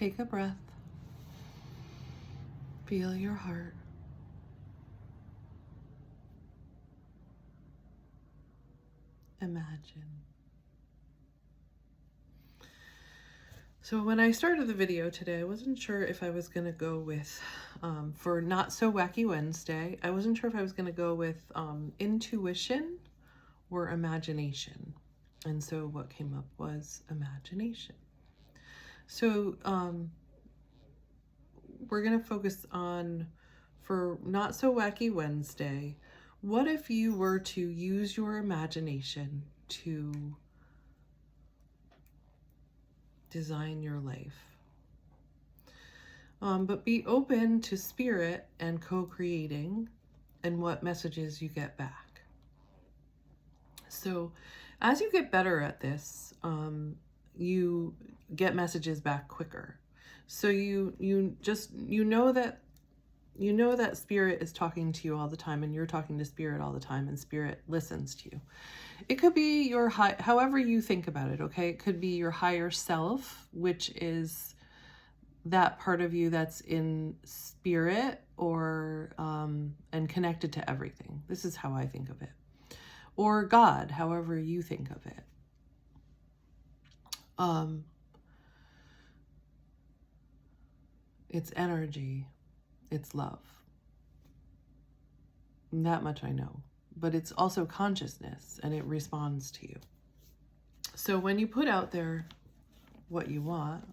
Take a breath. Feel your heart. Imagine. So when I started the video today, I wasn't sure if I was going to go with, for Not So Wacky Wednesday, I wasn't sure if I was going to go with intuition or imagination. And so what came up was imagination. So we're going to focus on, for Not So Wacky Wednesday, what if you were to use your imagination to design your life? But be open to spirit and co-creating and what messages you get back. So as you get better at this, you get messages back quicker. So you know that spirit is talking to you all the time, and you're talking to spirit all the time, and spirit listens to you. It could be your however you think about it, okay? It could be your higher self, which is that part of you that's in spirit or and connected to everything. This is how I think of it. Or God, however you think of it. It's energy. It's love. That much I know. But it's also consciousness, and it responds to you. So when you put out there what you want,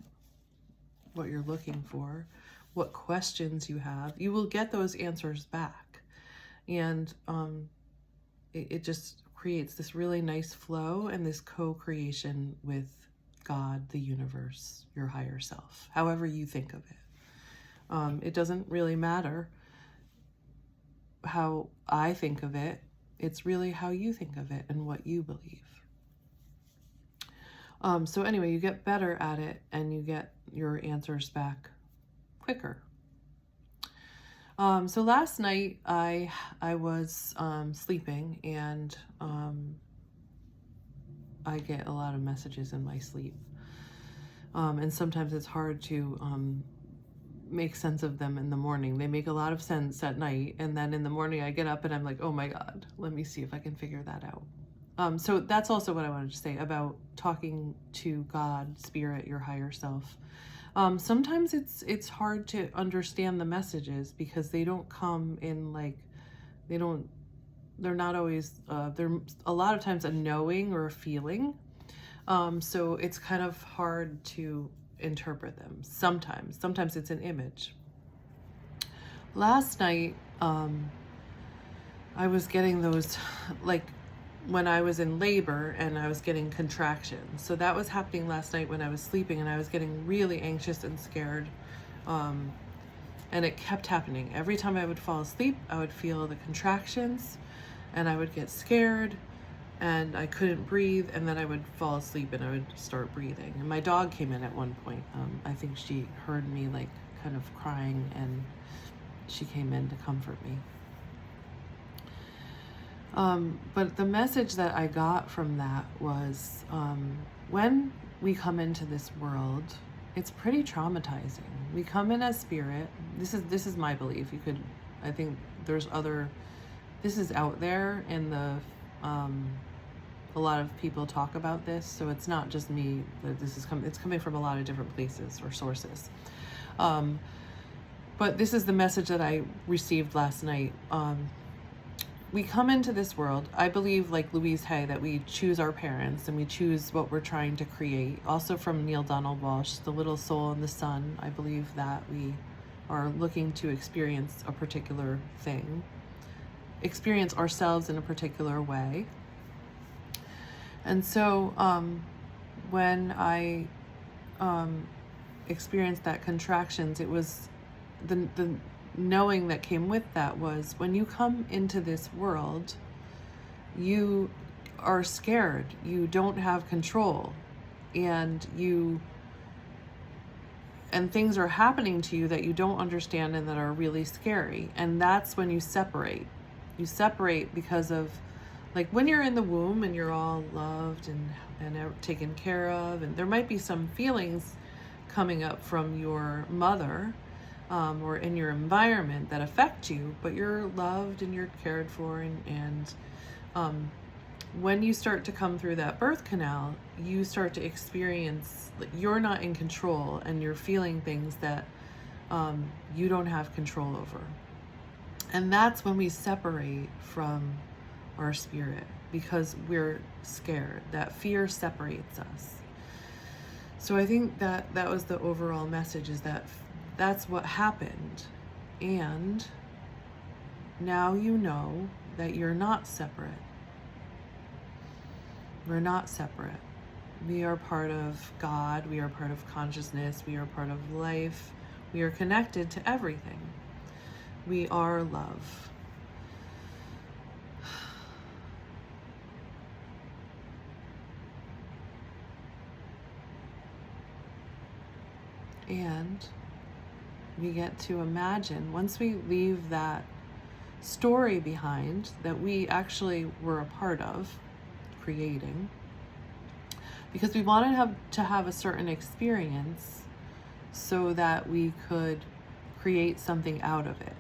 what you're looking for, what questions you have, you will get those answers back. And it just creates this really nice flow and this co-creation with God, the universe, your higher self, however you think of it. It doesn't really matter how I think of it. It's really how you think of it and what you believe. So anyway, you get better at it and you get your answers back quicker. So last night I was sleeping, and I get a lot of messages in my sleep. And sometimes it's hard to make sense of them in the morning. They make a lot of sense at night, and then in the morning I get up and I'm like, oh my God, let me see if I can figure that out. So that's also what I wanted to say about talking to God, spirit, your higher self. Sometimes it's hard to understand the messages because they don't come in they're not always, they're a lot of times a knowing or a feeling. So it's kind of hard to interpret them. Sometimes it's an image. Last night, I was getting those, like when I was in labor and I was getting contractions. So that was happening last night when I was sleeping, and I was getting really anxious and scared. And it kept happening. Every time I would fall asleep, I would feel the contractions and I would get scared and I couldn't breathe, and then I would fall asleep and I would start breathing. And my dog came in at one point. I think she heard me like kind of crying, and she came in to comfort me. But the message that I got from that was, when we come into this world, it's pretty traumatizing. We come in as spirit. This is my belief. I think there's this is out there in the, a lot of people talk about this, so it's not just me that it's coming from a lot of different places or sources. But this is the message that I received last night. We come into this world, I believe, like Louise Hay, that we choose our parents and we choose what we're trying to create. Also from Neil Donald Walsh, The Little Soul in the Sun, I believe that we are looking to experience a particular thing, experience ourselves in a particular way. And so when I experienced that contractions, it was the knowing that came with that was, when you come into this world, you are scared, you don't have control, and things are happening to you that you don't understand and that are really scary. And that's when you separate. You separate because of, like, when you're in the womb and you're all loved and taken care of, and there might be some feelings coming up from your mother or in your environment that affect you, but you're loved and you're cared for, and when you start to come through that birth canal, you start to experience, like, you're not in control and you're feeling things that you don't have control over. And that's when we separate from our spirit, because we're scared. That fear separates us. So I think that that was the overall message, is that that's what happened. And now you know that you're not separate. We're not separate. We are part of God. We are part of consciousness. We are part of life. We are connected to everything. We are love. And we get to imagine, once we leave that story behind that we actually were a part of creating, because we wanted to have a certain experience so that we could create something out of it,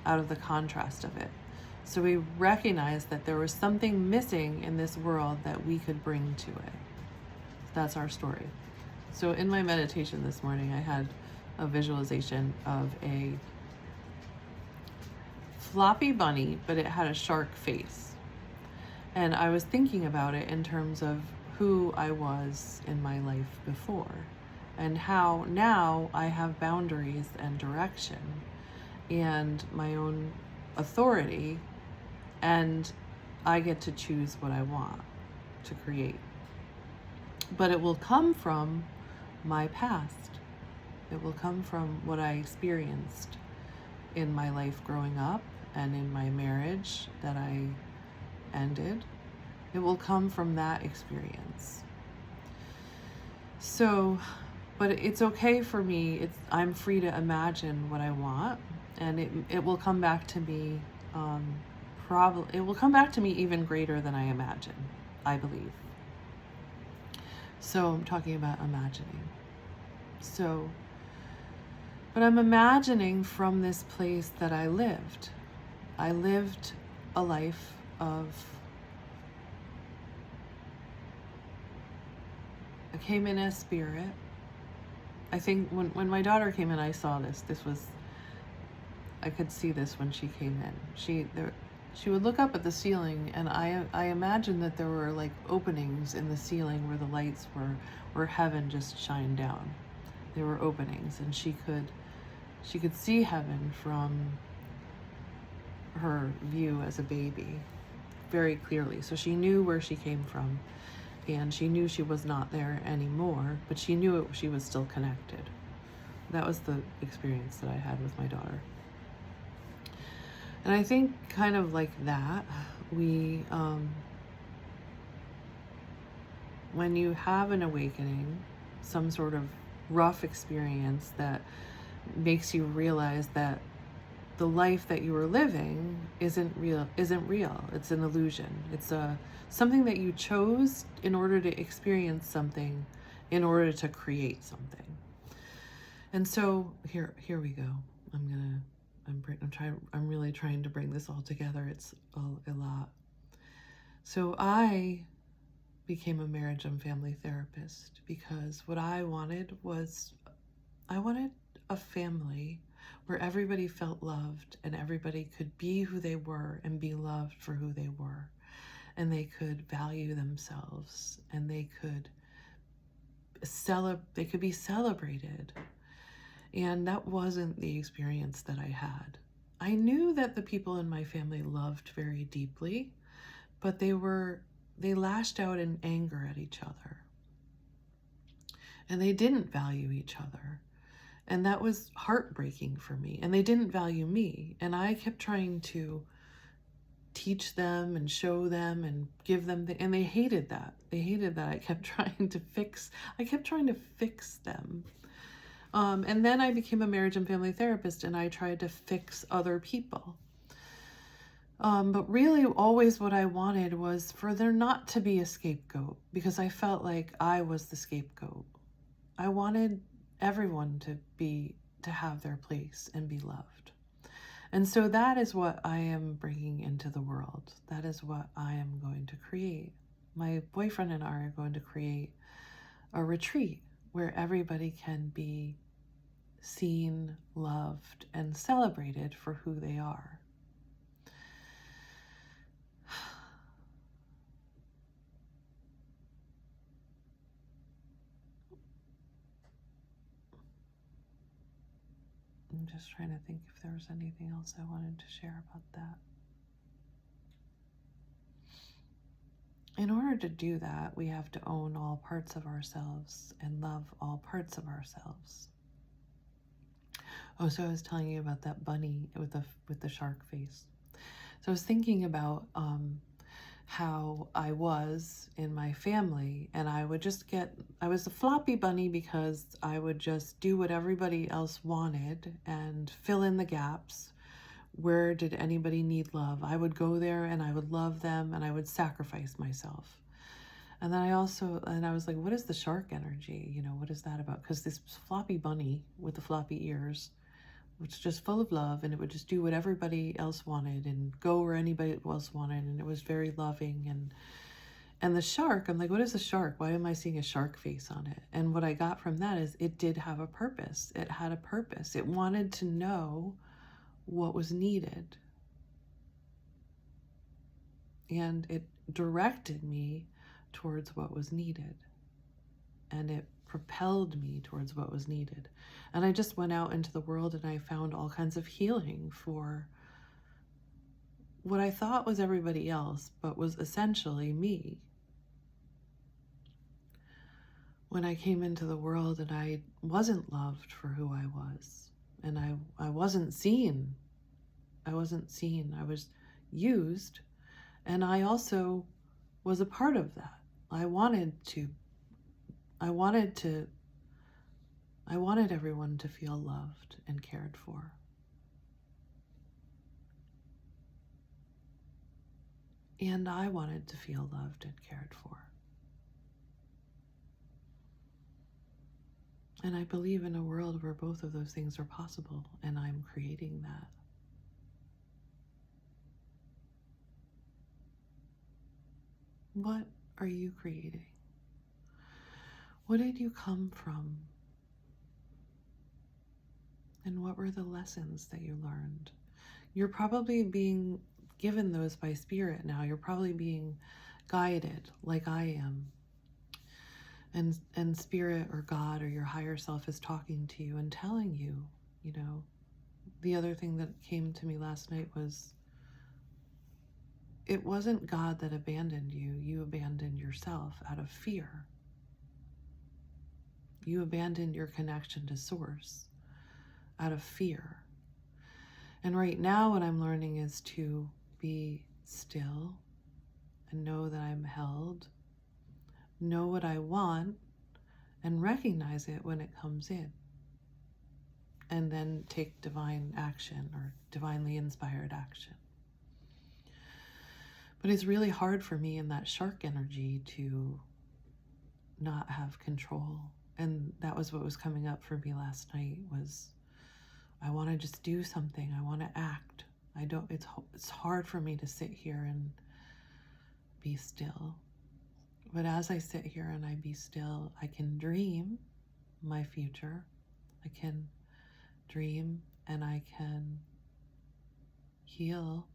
out of the contrast of it. So we recognized that there was something missing in this world that we could bring to it. That's our story. So in my meditation this morning, I had a visualization of a floppy bunny, but it had a shark face. And I was thinking about it in terms of who I was in my life before, and how now I have boundaries and direction and my own authority, and I get to choose what I want to create. But it will come from my past. It will come from what I experienced in my life growing up and in my marriage that I ended. It will come from that experience. So, but it's okay for me. I'm free to imagine what I want, and it will come back to me. It will come back to me even greater than I imagine, I believe. So I'm talking about imagining. So, but I'm imagining from this place that I lived. I lived a life of, I came in as spirit. I think when my daughter came in, I saw this. I could see this when she came in. She would look up at the ceiling, and I imagined that there were like openings in the ceiling where the lights where heaven just shined down. There were openings, and she could see heaven from her view as a baby very clearly. So she knew where she came from, and she knew she was not there anymore, but she knew she was still connected. That was the experience that I had with my daughter. And I think kind of like that, we, when you have an awakening, some sort of rough experience that makes you realize that the life that you were living isn't real. It's an illusion. It's something that you chose in order to experience something, in order to create something. And so here we go. I'm really trying to bring this all together. It's a lot. So I became a marriage and family therapist because what I wanted was, I wanted a family where everybody felt loved and everybody could be who they were and be loved for who they were. And they could value themselves, and they could be celebrated. And that wasn't the experience that I had. I knew that the people in my family loved very deeply, but they lashed out in anger at each other. And they didn't value each other. And that was heartbreaking for me. And they didn't value me. And I kept trying to teach them and show them and give them and they hated that. I kept trying to fix them. And then I became a marriage and family therapist, and I tried to fix other people. But really always what I wanted was for there not to be a scapegoat, because I felt like I was the scapegoat. I wanted everyone to have their place and be loved. And so that is what I am bringing into the world. That is what I am going to create. My boyfriend and I are going to create a retreat where everybody can be seen, loved, and celebrated for who they are. I'm just trying to think if there was anything else I wanted to share about that. In order to do that, we have to own all parts of ourselves and love all parts of ourselves. Oh, so I was telling you about that bunny with the shark face. So I was thinking about how I was in my family, and I was the floppy bunny because I would just do what everybody else wanted and fill in the gaps. Where did anybody need love? I would go there and I would love them and I would sacrifice myself. And then I was like, what is the shark energy? You know, what is that about? Because this floppy bunny with the floppy ears was just full of love, and it would just do what everybody else wanted and go where anybody else wanted, and it was very loving. And the shark, I'm like, what is the shark? Why am I seeing a shark face on it? And what I got from that is it did have a purpose. It had a purpose. It wanted to know what was needed. And it directed me towards what was needed. And it propelled me towards what was needed. And I just went out into the world and I found all kinds of healing for what I thought was everybody else, but was essentially me. When I came into the world and I wasn't loved for who I was, and I wasn't seen. I wasn't seen. I was used, and I also was a part of that. I wanted everyone to feel loved and cared for. And I wanted to feel loved and cared for. And I believe in a world where both of those things are possible, and I'm creating that. What are you creating? What did you come from? And what were the lessons that you learned? You're probably being given those by spirit now. You're probably being guided like I am. And spirit or God or your higher self is talking to you and telling you, you know. The other thing that came to me last night was, it wasn't God that abandoned you. You abandoned yourself out of fear. You abandoned your connection to source out of fear. And right now what I'm learning is to be still and know that I'm held, know what I want, and recognize it when it comes in. And then take divine action or divinely inspired action. But it's really hard for me in that shark energy to not have control. And that was what was coming up for me last night was, I want to just do something. I want to act. It's hard for me to sit here and be still. But as I sit here and I be still, I can dream my future. I can dream and I can heal.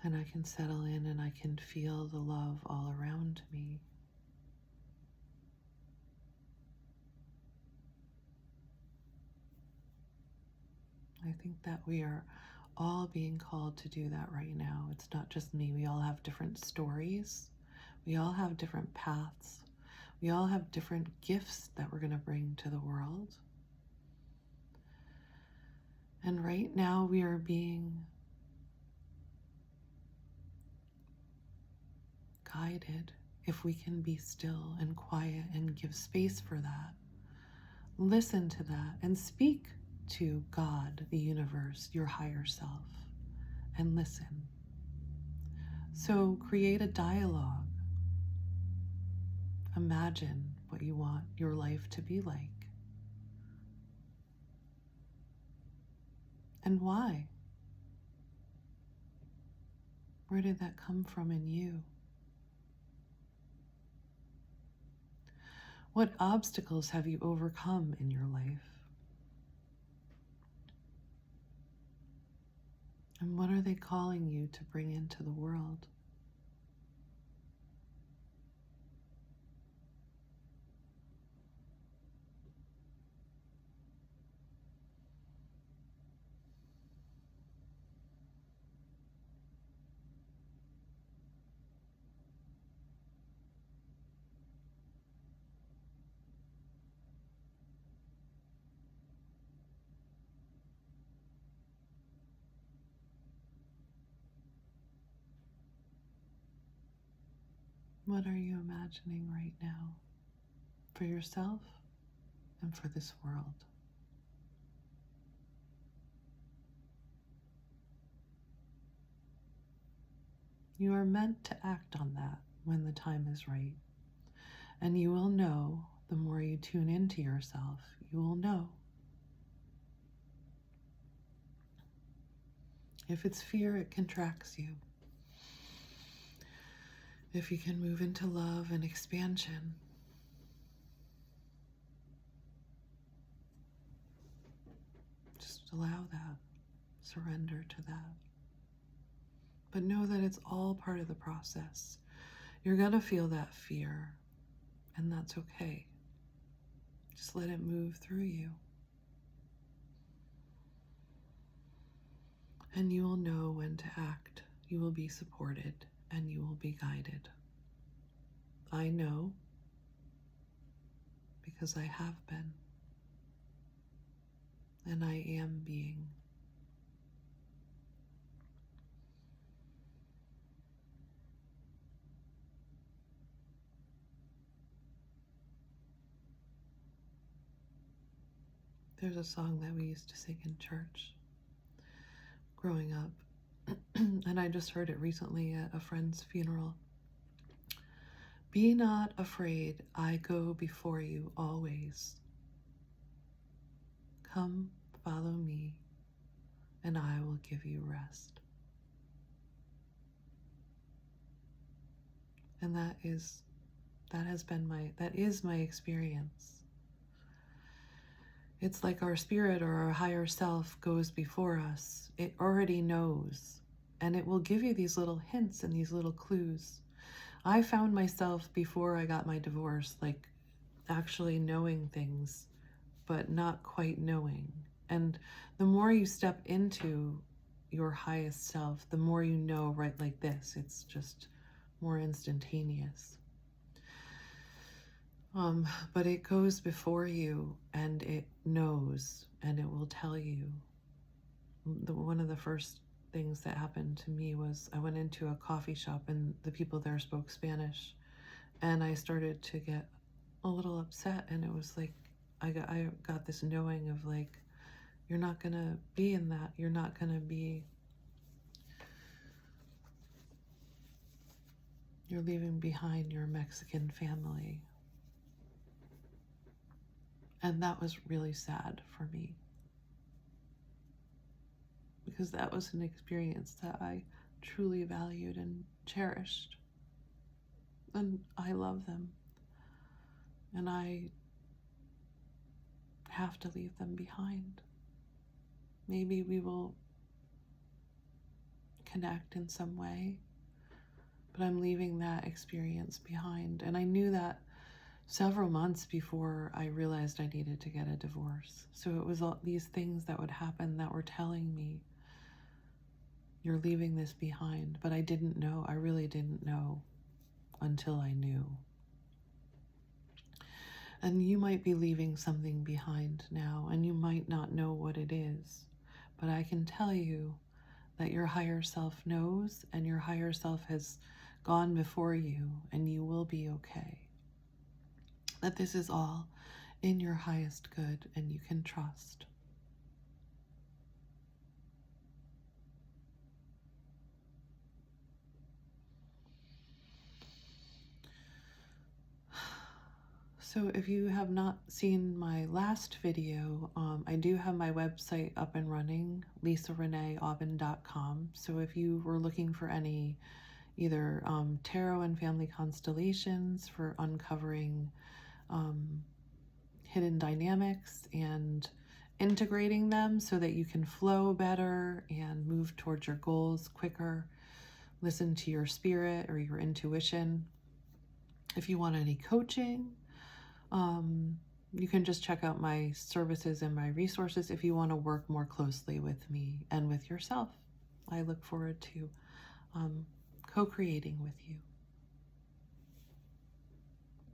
And I can settle in and I can feel the love all around me. I think that we are all being called to do that right now. It's not just me. We all have different stories. We all have different paths. We all have different gifts that we're going to bring to the world. And right now we are being guided, if we can be still and quiet and give space for that. Listen to that and speak to God, the universe, your higher self, and listen. So create a dialogue. Imagine what you want your life to be like. And why? Where did that come from in you? What obstacles have you overcome in your life? And what are they calling you to bring into the world? What are you imagining right now for yourself and for this world? You are meant to act on that when the time is right. And you will know, the more you tune into yourself, you will know. If it's fear, it contracts you. If you can move into love and expansion, just allow that, surrender to that. But know that it's all part of the process. You're gonna feel that fear, and that's okay. Just let it move through you. And you will know when to act. You will be supported and you will be guided. I know because I have been, and I am being. There's a song that we used to sing in church growing up, and I just heard it recently at a friend's funeral. Be not afraid, I go before you always. Come, follow me, and I will give you rest. And that is my experience. It's like our spirit or our higher self goes before us. It already knows, and it will give you these little hints and these little clues. I found myself before I got my divorce, like actually knowing things, but not quite knowing. And the more you step into your highest self, the more you know, right like this. It's just more instantaneous. But it goes before you and it knows and it will tell you. One of the first things that happened to me was I went into a coffee shop and the people there spoke Spanish, and I started to get a little upset, and it was like I got this knowing of like, you're not gonna be in that. You're not gonna be. You're leaving behind your Mexican family. And that was really sad for me, because that was an experience that I truly valued and cherished. And I love them. And I have to leave them behind. Maybe we will connect in some way, but I'm leaving that experience behind. And I knew that several months before I realized I needed to get a divorce. So it was all these things that would happen that were telling me, you're leaving this behind. But I didn't know. I really didn't know until I knew. And you might be leaving something behind now, and you might not know what it is. But I can tell you that your higher self knows, and your higher self has gone before you, and you will be okay. That this is all in your highest good, and you can trust. So if you have not seen my last video, I do have my website up and running, lisareneeaubin.com. So if you were looking for any either tarot and family constellations for uncovering hidden dynamics and integrating them so that you can flow better and move towards your goals quicker, listen to your spirit or your intuition. If you want any coaching, you can just check out my services and my resources if you want to work more closely with me and with yourself. I look forward to co-creating with you.